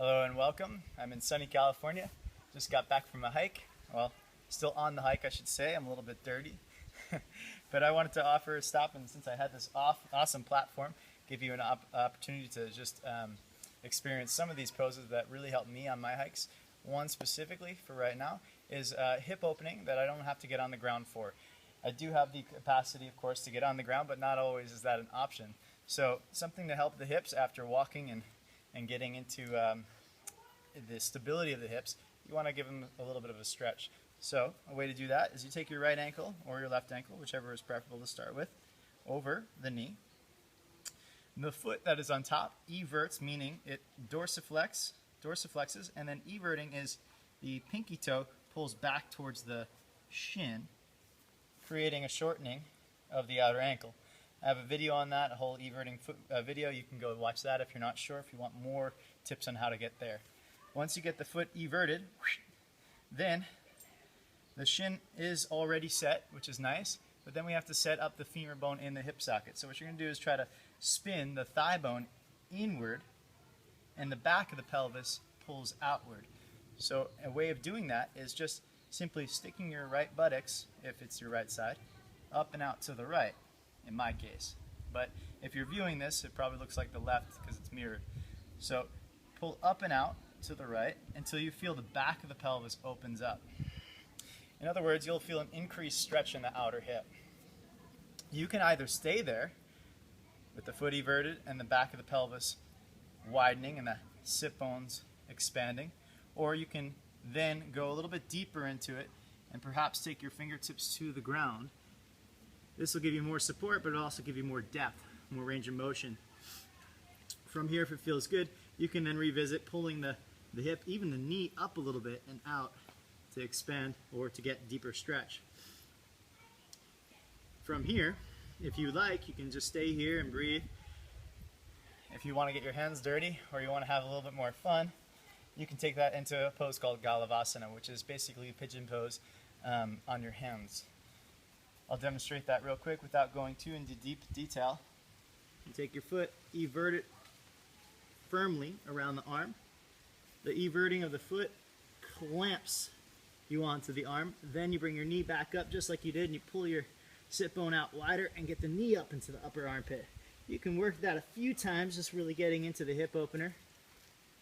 Hello and welcome. I'm in sunny California. Just got back from a hike. Well, still on the hike, I should say. I'm a little bit dirty. But I wanted to offer a stop, and since I had this awesome platform, give you an opportunity to just experience some of these poses that really help me on my hikes. One specifically for right now is hip opening that I don't have to get on the ground for. I do have the capacity, of course, to get on the ground, but not always is that an option. So something to help the hips after walking and getting into the stability of the hips, you want to give them a little bit of a stretch. So a way to do that is you take your right ankle or your left ankle, whichever is preferable to start with, over the knee. The foot that is on top everts, meaning it dorsiflexes, and then everting is the pinky toe pulls back towards the shin, creating a shortening of the outer ankle. I have a video on that, a whole everting foot video. You can go watch that if you're not sure, if you want more tips on how to get there. Once you get the foot everted, then the shin is already set, which is nice, but then we have to set up the femur bone in the hip socket. So what you're going to do is try to spin the thigh bone inward, and the back of the pelvis pulls outward. So a way of doing that is just simply sticking your right buttocks, if it's your right side, up and out to the right, in my case. But if you're viewing this, it probably looks like the left because it's mirrored. So pull up and out to the right until you feel the back of the pelvis opens up. In other words, you'll feel an increased stretch in the outer hip. You can either stay there with the foot everted and the back of the pelvis widening and the sit bones expanding, or you can then go a little bit deeper into it and perhaps take your fingertips to the ground. This will give you more support, but it'll also give you more depth, more range of motion. From here, if it feels good, you can then revisit pulling the hip, even the knee, up a little bit and out to expand or to get deeper stretch. From here, if you like, you can just stay here and breathe. If you want to get your hands dirty or you want to have a little bit more fun, you can take that into a pose called Galavasana, which is basically a pigeon pose on your hands. I'll demonstrate that real quick without going too into deep detail. You take your foot, evert it firmly around the arm. The everting of the foot clamps you onto the arm. Then you bring your knee back up just like you did, and you pull your sit bone out wider and get the knee up into the upper armpit. You can work that a few times, just really getting into the hip opener.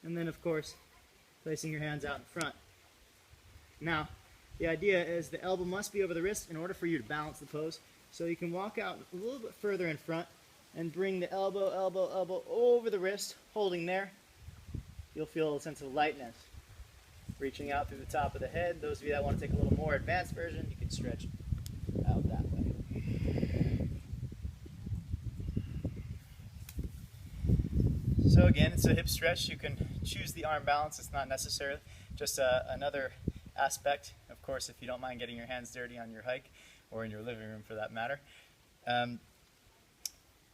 And then, of course, placing your hands out in front. Now, the idea is the elbow must be over the wrist in order for you to balance the pose. So you can walk out a little bit further in front and bring the elbow over the wrist, holding there. You'll feel a sense of lightness. Reaching out through the top of the head. Those of you that want to take a little more advanced version, you can stretch out that way. So again, it's a hip stretch. You can choose the arm balance. It's not necessary. Just another aspect, of course, if you don't mind getting your hands dirty on your hike or in your living room for that matter.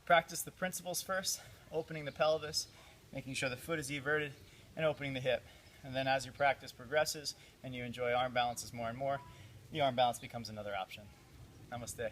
Practice the principles first, opening the pelvis, making sure the foot is everted, and opening the hip. And then as your practice progresses and you enjoy arm balances more and more, the arm balance becomes another option. Namaste.